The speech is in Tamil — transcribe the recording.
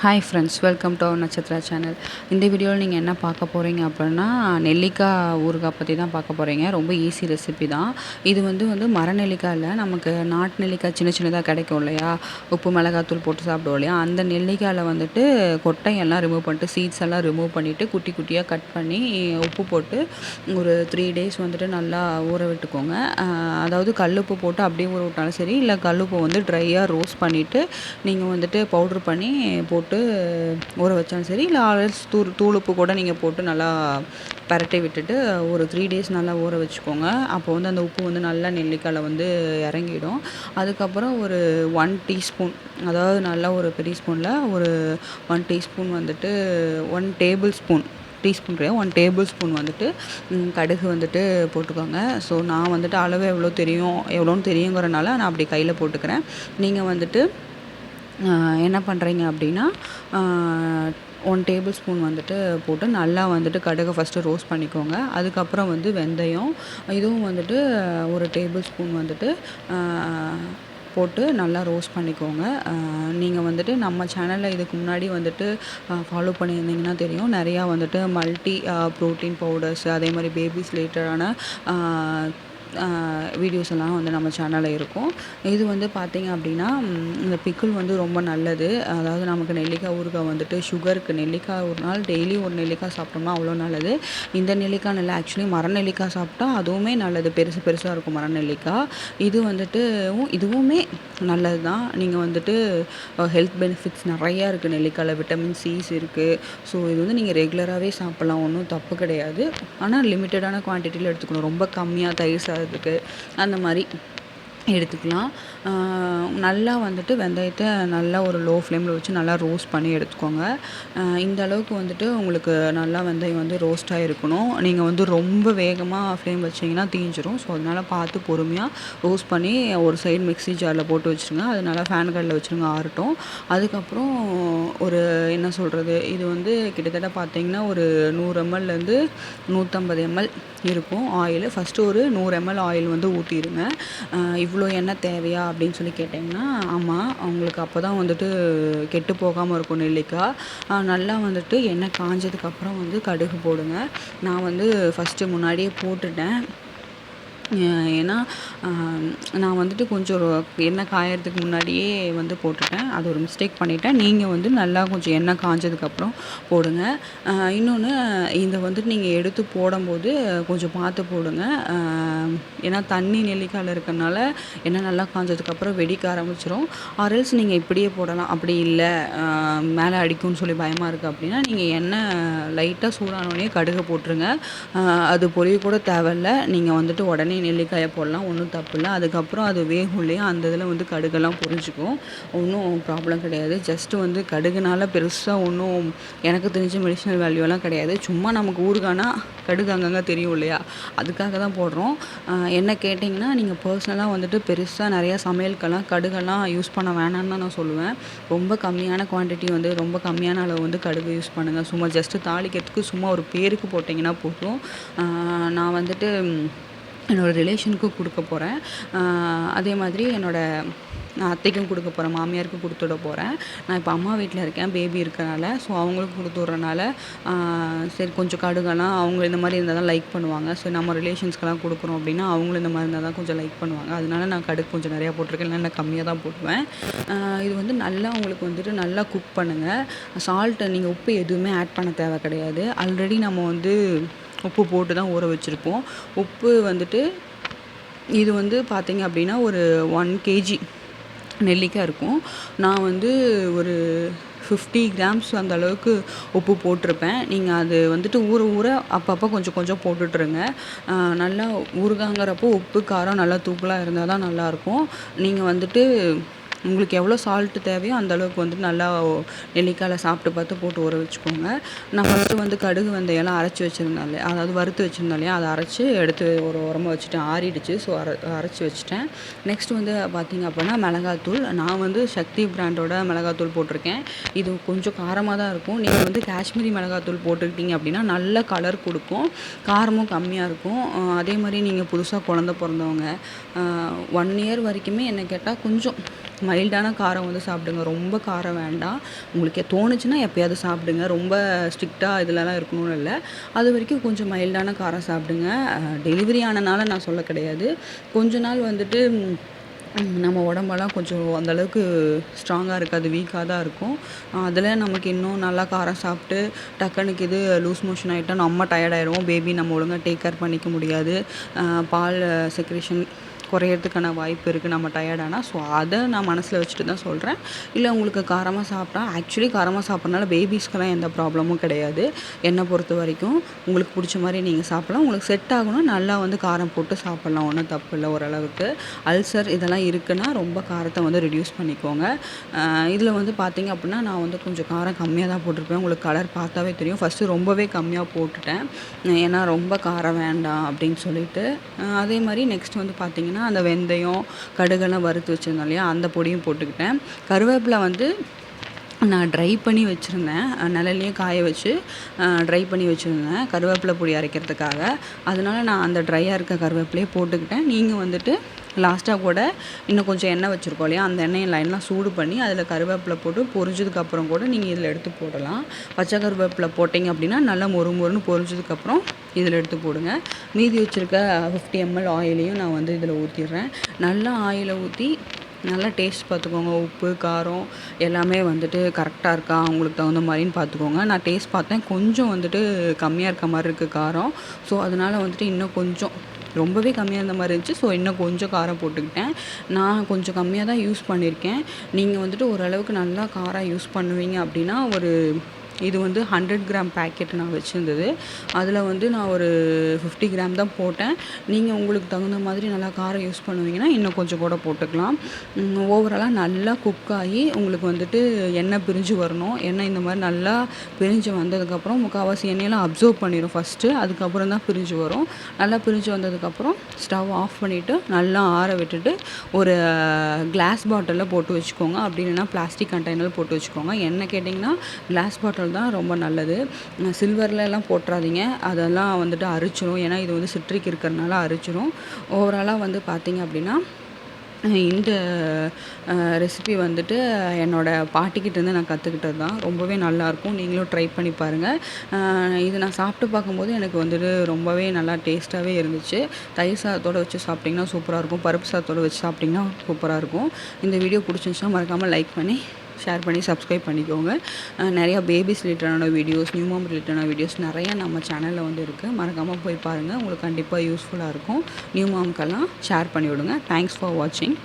Hi friends, welcome to our Natchathira channel. இந்த வீடியோவில் நீங்கள் என்ன பார்க்க போகிறீங்க அப்படின்னா, நெல்லிக்காய் ஊறுகாய் பற்றி தான் பார்க்க போகிறீங்க. ரொம்ப ஈஸி ரெசிபி தான். இது வந்து மர நெல்லிக்காய் இல்லை, நமக்கு நாட்டு நெல்லிக்காய் சின்ன சின்னதாக கிடைக்கும் இல்லையா, உப்பு மிளகாத்தூள் போட்டு சாப்பிடுவோம் இல்லையா, அந்த நெல்லிக்காயில் வந்துட்டு கொட்டையெல்லாம் ரிமூவ் பண்ணிட்டு சீட்ஸ் எல்லாம் ரிமூவ் பண்ணிவிட்டு குட்டி குட்டியாக கட் பண்ணி உப்பு போட்டு ஒரு 3 டேஸ் வந்துட்டு நல்லா ஊற விட்டுக்கோங்க. அதாவது கல்லுப்பு போட்டு அப்படியே ஊற விட்டாலும் சரி, இல்லை கல்லுப்பு வந்து ட்ரையாக ரோஸ்ட் பண்ணிவிட்டு நீங்கள் வந்துட்டு பவுட்ரு பண்ணி போட்டு ஊற வச்சாலும் சரி, இல்லை ஆல்ரெடி தூளுப்பு கூட நீங்கள் போட்டு நல்லா பரட்டி விட்டுட்டு ஒரு 3 டேஸ் நல்லா ஊற வச்சுக்கோங்க. அப்போ வந்து அந்த உப்பு வந்து நல்லா நெல்லிக்காயில் வந்து இறங்கிடும். அதுக்கப்புறம் ஒரு 1 டீஸ்பூன், அதாவது நல்லா ஒரு பெரிய ஸ்பூனில் ஒரு 1 டீஸ்பூன் வந்துட்டு 1 டேபிள் ஸ்பூன், டீஸ்பூன் கிடையாது 1 டேபிள் ஸ்பூன் வந்துட்டு கடுகு வந்துட்டு போட்டுக்கோங்க. ஸோ நான் வந்துட்டு அளவு எவ்வளோன்னு தெரியுங்கிறனால நான் அப்படி கையில் போட்டுக்கிறேன். நீங்கள் வந்துட்டு என்ன பண்ணுறீங்க அப்படின்னா, 1 டேபிள் ஸ்பூன் வந்துட்டு போட்டு நல்லா வந்துட்டு கடுகை ஃபஸ்ட்டு ரோஸ்ட் பண்ணிக்கோங்க. அதுக்கப்புறம் வந்து வெந்தயம், இதுவும் வந்துட்டு ஒரு டேபிள் ஸ்பூன் வந்துட்டு போட்டு நல்லா ரோஸ்ட் பண்ணிக்கோங்க. நீங்கள் வந்துட்டு நம்ம சேனலில் இதுக்கு முன்னாடி வந்துட்டு ஃபாலோ பண்ணியிருந்தீங்கன்னா தெரியும், நிறையா வந்துட்டு மல்டி ப்ரோட்டீன் பவுடர்ஸ், அதே மாதிரி பேபிஸ் ரிலேட்டடான வீடியோஸ் எல்லாம் வந்து நம்ம சேனலில் இருக்கும். இது வந்து பார்த்திங்க அப்படின்னா, இந்த பிக்கிள் வந்து ரொம்ப நல்லது. அதாவது நமக்கு நெல்லிக்காய் ஊறுகாய் வந்துட்டு சுகருக்கு, நெல்லிக்காய் ஒரு நாள் டெய்லி ஒரு நெல்லிக்காய் சாப்பிட்டோம்னா அவ்வளோ நல்லது. இந்த நெல்லிக்காய் நல்ல ஆக்சுவலி மர நெல்லிக்காய் சாப்பிட்டா அதுவுமே நல்லது, பெருசு பெருசாக இருக்கும் மர நெல்லிக்காய். இது வந்துட்டு இதுவுமே நல்லது தான். நீங்கள் வந்துட்டு ஹெல்த் பெனிஃபிட்ஸ் நிறையா இருக்குது நெல்லிக்காயில். விட்டமின் சிஸ் இருக்குது. ஸோ இது வந்து நீங்கள் ரெகுலராகவே சாப்பிட்லாம், ஒன்றும் தப்பு கிடையாது. ஆனால் லிமிட்டடான குவான்டிட்டியில் எடுத்துக்கணும். ரொம்ப கம்மியாக தயிர் சாதத்துக்கு அந்த மாதிரி எடுத்துக்கலாம். நல்லா வந்துட்டு வெந்தயத்தை நல்லா ஒரு லோ ஃப்ளேமில் வச்சு நல்லா ரோஸ்ட் பண்ணி எடுத்துக்கோங்க. இந்த அளவுக்கு வந்துட்டு உங்களுக்கு நல்லா வெந்தயம் வந்து ரோஸ்ட்டாக இருக்கணும். நீங்கள் வந்து ரொம்ப வேகமாக ஃப்ளேம் வச்சிங்கன்னா தீஞ்சிரும். ஸோ அதனால் பார்த்து பொறுமையாக ரோஸ்ட் பண்ணி ஒரு சைடு மிக்ஸி ஜாரில் போட்டு வச்சுருங்க. அது நல்லா ஃபேன் கார்டில் வச்சுருங்க, ஆறட்டும். அதுக்கப்புறம் ஒரு என்ன சொல்கிறது, இது வந்து கிட்டத்தட்ட பார்த்தீங்கன்னா ஒரு 100 mlலேருந்து 150 ml இருக்கும் ஆயில். ஃபஸ்ட்டு ஒரு 100 ml ஆயில் வந்து ஊற்றிடுங்க. இவ்வளோ எண்ணெய் தேவையா அப்படின்னு சொல்லி கேட்டிங்கன்னா, ஆமாம், உங்களுக்கு அப்போ தான் வந்துட்டு கெட்டு போகாமல் இருக்கும் நெல்லிக்காய். நல்லா வந்துட்டு எண்ணெய் காஞ்சதுக்கப்புறம் வந்து கடுகு போடுங்க. நான் வந்து ஃபஸ்ட்டு முன்னாடியே போட்டுட்டேன். ஏன்னா நான் வந்துட்டு கொஞ்சம் எண்ணெய் காயறதுக்கு முன்னாடியே வந்து போட்டுட்டேன். அது ஒரு மிஸ்டேக் பண்ணிட்டேன். நீங்கள் வந்து நல்லா கொஞ்சம் எண்ணெய் காஞ்சதுக்கப்புறம் போடுங்க. இன்னொன்று, இதை வந்துட்டு நீங்கள் எடுத்து போடும்போது கொஞ்சம் பார்த்து போடுங்க. ஏன்னா தண்ணி நெல்லிக்காயில் இருக்கறனால எண்ணெய் நல்லா காஞ்சதுக்கப்புறம் வெடிக்க ஆரம்பிச்சிரும். ஆர்எல்ஸ் நீங்கள் இப்படியே போடலாம். அப்படி இல்லை, மேலே அடிக்கும்னு சொல்லி பயமாக இருக்குது அப்படின்னா, நீங்கள் எண்ணெய் லைட்டாக சூடானோடனே கடுகை போட்டுருங்க. அது பொரிய கூட தேவையில்ல. நீங்கள் வந்துட்டு உடனே நெல்லிக்காயை போடலாம், ஒன்றும் தப்பு இல்லை. அதுக்கப்புறம் அது வேகும் இல்லையா, அந்த இதில் வந்து கடுகெல்லாம் பொரிஞ்சுக்கும், ஒன்றும் ப்ராப்ளம் கிடையாது. ஜஸ்ட்டு வந்து கடுகுனால பெருசாக ஒன்றும் எனக்கு தெரிஞ்ச மெடிஷனல் வேல்யூலாம் கிடையாது. சும்மா நமக்கு ஊறுகானா கடுகு அங்கங்கே தெரியும் இல்லையா, அதுக்காக தான் போடுறோம். என்ன கேட்டிங்கன்னா, நீங்கள் பர்சனலாக வந்துட்டு பெருசாக நிறையா சமையலுக்கெல்லாம் கடுகெல்லாம் யூஸ் பண்ண வேணான்னு தான் நான் சொல்லுவேன். ரொம்ப கம்மியான குவான்டிட்டி வந்து ரொம்ப கம்மியான அளவு வந்து கடுகு யூஸ் பண்ணுங்கள். சும்மா ஜஸ்ட்டு தாளிக்கிறதுக்கு சும்மா ஒரு பேருக்கு போட்டிங்கன்னா போதும். நான் வந்துட்டு என்னோடய ரிலேஷனுக்கும் கொடுக்க போகிறேன். அதே மாதிரி நான் அத்தைக்கும் கொடுக்க போகிறேன், மாமியாருக்கும் கொடுத்துட போகிறேன். நான் இப்போ அம்மா வீட்டில் இருக்கேன், பேபி இருக்கனால. ஸோ அவங்களுக்கும் கொடுத்து விட்றனால சரி கொஞ்சம் கடுகெல்லாம் அவங்க இந்த மாதிரி இருந்தால் தான் லைக் பண்ணுவாங்க. ஸோ நம்ம ரிலேஷன்ஸ்க்கெல்லாம் கொடுக்குறோம் அப்படின்னா அவங்களும் இந்த மாதிரி இருந்தால் தான் கொஞ்சம் லைக் பண்ணுவாங்க. அதனால நான் கடுகு கொஞ்சம் நிறையா போட்டிருக்கேன், இல்லைன்னா நான் கம்மியாக தான் போடுவேன். இது வந்து நல்லா உங்களுக்கு வந்துட்டு நல்லா குக் பண்ணுங்கள். சால்ட்டு நீங்கள் உப்பு எதுவுமே ஆட் பண்ண தேவை கிடையாது. ஆல்ரெடி நம்ம வந்து உப்பு போட்டு தான் ஊற வச்சுருப்போம். உப்பு வந்துட்டு இது வந்து பார்த்திங்க அப்படின்னா ஒரு 1 kg நெல்லிக்காய் இருக்கும். நான் வந்து ஒரு 50 grams அந்த அளவுக்கு உப்பு போட்டிருப்பேன். நீங்கள் அது வந்துட்டு ஊற ஊற அப்பப்போ கொஞ்சம் கொஞ்சம் போட்டுட்ருங்க. நல்லா ஊறுகாங்கிறப்போ உப்பு காரம் நல்லா தூக்கலாக இருந்தால் தான் நல்லாயிருக்கும். நீங்கள் வந்துட்டு உங்களுக்கு எவ்வளோ சால்ட்டு தேவையோ அந்த அளவுக்கு வந்துட்டு நல்லா நெல்லிக்காயில் சாப்பிட்டு பார்த்து போட்டு ஊற வச்சுக்கோங்க. நான் ஃபஸ்ட்டு வந்து கடுகு வெந்தயம்லாம் அரைச்சி வச்சுருந்தேன் இல்லையா, அதாவது வறுத்து வச்சுருந்தேன் இல்லையா, அதை அரைச்சி எடுத்து ஒரு ஓரமாக வச்சுட்டேன். ஆறிடுச்சு. ஸோ அரைச்சி வச்சுட்டேன். நெக்ஸ்ட் வந்து பார்த்திங்க அப்படின்னா மிளகாத்தூள். நான் வந்து சக்தி பிராண்டோட மிளகாத்தூள் போட்டிருக்கேன். இது கொஞ்சம் காரமாக தான் இருக்கும். நீங்கள் வந்து காஷ்மீரி மிளகாத்தூள் போட்டுக்கிட்டிங்க அப்படின்னா நல்ல கலர் கொடுக்கும், காரமும் கம்மியாக இருக்கும். அதே மாதிரி நீங்கள் புதுசாக குழந்த பிறந்தவங்க 1 year வரைக்குமே என்ன கேட்டால் கொஞ்சம் மைல்டான காரம் வந்து சாப்பிடுங்க. ரொம்ப காரம் வேண்டாம். உங்களுக்கு தோணுச்சுன்னா எப்பயாவது சாப்பிடுங்க. ரொம்ப ஸ்ட்ரிக்ட்டா இதுலலாம் இருக்கணும்னு இல்ல. அதுவரைக்கும் கொஞ்சம் மைல்டான காரம் சாப்பிடுங்க. டெலிவரி ஆனனால நான் சொல்ல கிடையாது. கொஞ்ச நாள் வந்துட்டு நம்ம உடம்பெல்லாம் கொஞ்சம் அந்த அளவுக்கு ஸ்ட்ராங்கா இருக்காது. வீக்கா தான் இருக்கும். அதில நமக்கு இன்னும் நல்லா காரம் சாப்பிட்டு டக்குனுக்கு இது லூஸ் மோஷன் ஆயிட்டா நம்ம டயர்ட் ஆயிருவோம். பேபி நம்ம ஒழுங்கா டேக் கேர் பண்ணிக்க முடியாது. பால் செக்ரீஷன் குறையறதுக்கான வாய்ப்பு இருக்குது நம்ம டயர்ட் ஆனா. ஸோ அத நான் மனசில வச்சுட்டு தான் சொல்றேன். இல்ல உங்களுக்கு காரமா சாப்பிட்டா ஆக்சுவலி காரமா சாப்பிட்றனால பேபீஸ்க்கெல்லாம் எந்த ப்ராப்ளமும் கிடையாது. என்ன பொறுத்தவரைக்கும் உங்களுக்கு புடிச்ச மாரி நீங்க சாப்பிடலாம். உங்களுக்கு செட் ஆகணும்னா நல்லா வந்து காரம் போட்டு சாப்பிடலாம். ஒண்ணும் தப்பு இல்ல ஓரளவுக்கு. அல்சர் இதெல்லாம் இருக்குன்னா ரொம்ப காரத்த வந்து ரெட்யூஸ் பண்ணிக்கோங்க. இதில வந்து பார்த்தீங்க அப்டின்னா, நான் வந்து கொஞ்சம் காரம் கம்மியா தான் போட்டிருப்பேன். உங்களுக்கு கலர் பார்த்தாவே தெரியும். ஃபர்ஸ்ட்டு ரொம்பவே கம்மியா போட்டுட்டேன். ஏன்னா ரொம்ப காரம் வேண்டாம் அப்டின்னு சொல்லிட்டு. அதே மாரி நெக்ஸ்ட் வந்து பார்த்தீங்கன்னா, அந்த வெந்தயம், கடுகெல்லாம் வறுத்து வச்சிருந்தோம் இல்லையா? அந்த பொடியும் போட்டுக்கிட்டேன். கருவேப்பில வந்து நான் ட்ரை பண்ணி வச்சுருந்தேன். நிழல்லயே காய வச்சு ட்ரை பண்ணி வச்சுருந்தேன். கருவேப்பில பொடி அரைக்கிறதுக்காக. அதனால நான் அந்த ட்ரையா இருக்க கருவேப்பிலையே போட்டுக்கிட்டேன். நீங்க வந்துட்டு லாஸ்ட்டா கூட இன்னும் கொஞ்சம் எண்ணெய் வச்சுருக்கோம் இல்லையா? அந்த எண்ணெய லைனா சூடு பண்ணி அதில கருவேப்பில போட்டு பொரிஞ்சதுக்கப்புறம் கூட நீங்க இதில எடுத்து போடலாம். பச்சை கருவேப்பில போட்டீங்க அப்டின்னா, நல்லா மொறு மொறுன்னு பொரிஞ்சதுக்கப்புறம் இதில எடுத்து போடுங்க. மீதி வச்சிருக்க 50 எம்எல் ஆயிலையும் நான் வந்து இதில ஊத்திர்றேன். நல்லா ஆயில ஊத்தி நல்லா டேஸ்ட் பார்த்துக்கோங்க. உப்பு, காரம் எல்லாமே வந்துட்டு கரெக்ட்டா இருக்கா? உங்களுக்கு தகுந்த மாரின்னு பார்த்துக்கோங்க. நான் டேஸ்ட் பார்த்தேன். கொஞ்சம் வந்துட்டு கம்மியா இருக்க மாரி இருக்கு காரம். ஸோ, அதனால வந்துட்டு இன்னும் கொஞ்சம் ரொம்பவே கம்மியா இருந்த மாரி இருந்துச்சு. ஸோ, இன்னும் கொஞ்சம் காரம் போட்டுக்கிட்டேன். நான் கொஞ்சம் கம்மியா தான் யூஸ் பண்ணியிருக்கேன். நீங்க வந்துட்டு ஓரளவுக்கு நல்லா காரம் யூஸ் பண்ணுவீங்க அப்டின்னா, இது வந்து 100 கிராம் பாக்கெட் நான் வச்சிருந்தது. அதில வந்து நான் ஒரு 50 கிராம் தான் போட்டேன். நீங்க உங்களுக்கு தகுந்த மாதிரி நல்லா காரம் யூஸ் பண்ணுவீங்கன்னா, இன்னும் கொஞ்சம் கூட போட்டுக்கலாம். ஓவராலா நல்லா குக் ஆகி உங்களுக்கு வந்துட்டு எண்ணெய் பிரிஞ்சு வரணும். எண்ணெய் இந்த மாரி நல்லா பிரிஞ்சு வந்ததுக்கப்புறம் முக்கால்வாசி எண்ணெயெல்லாம் அப்சர்வ் பண்ணிரும் ஃபர்ஸ்ட்டு. அதுக்கப்புறம் தான் பிரிஞ்சு வரும். நல்லா பிரிஞ்சு வந்ததுக்கப்புறம் ஸ்டவ் ஆஃப் பண்ணிவிட்டு நல்லா ஆற விட்டுட்டு ஒரு கிளாஸ் பாட்டில்ல போட்டு வச்சுக்கோங்க. அப்படி இல்லைன்னா பிளாஸ்டிக் கண்டெய்னர்ல போட்டு வச்சுக்கோங்க. என்ன கேட்டிங்கன்னா, கிளாஸ் பாட்டில் தான் ரொம்ப நல்லது. சில்வர்லலாம் போட்றாதீங்க. அதெல்லாம் வந்துட்டு அரிச்சிரும். ஏன்னா இது வந்து சிட்ரிக் இருக்கிறனால அரிச்சிரும். ஓவராலா வந்து பார்த்தீங்க அப்படின்னா, இந்த ரெசிபி வந்துட்டு என்னோட பாட்டிக்கிட்டேருந்து நான் கத்துக்கிட்டது தான். ரொம்பவே நல்லாயிருக்கும். நீங்களும் ட்ரை பண்ணி பாருங்க. இது நான் சாப்பிட்டு பார்க்கும்போது எனக்கு வந்துட்டு ரொம்பவே நல்லா டேஸ்ட்டாவே இருந்துச்சு. தயிர் சாதத்தோட வச்சு சாப்பிட்டிங்கன்னா சூப்பரா இருக்கும். பருப்பு சாதத்தோட வச்சு சாப்பிட்டிங்கன்னா சூப்பரா இருக்கும். இந்த வீடியோ புடிச்சிருந்துச்சுன்னா மறக்காம லைக் பண்ணி, ஷேர் பண்ணி, சப்ஸ்கிரைப் பண்ணிக்கோங்க. நெறையா பேபிஸ் ரிலேட்டடான வீடியோஸ், நியூ மாம் ரிலேட்டடான வீடியோஸ் நெறையா நம்ம சேனல்ல வந்து இருக்கு. மறக்காம போய் பாருங்க. உங்களுக்கு கண்டிப்பா யூஸ்ஃபுல்லா இருக்கும். நியூ மாம்க்கெல்லாம் ஷேர் பண்ணி விடுங்க. தேங்க்ஸ் ஃபார் வாட்சிங்.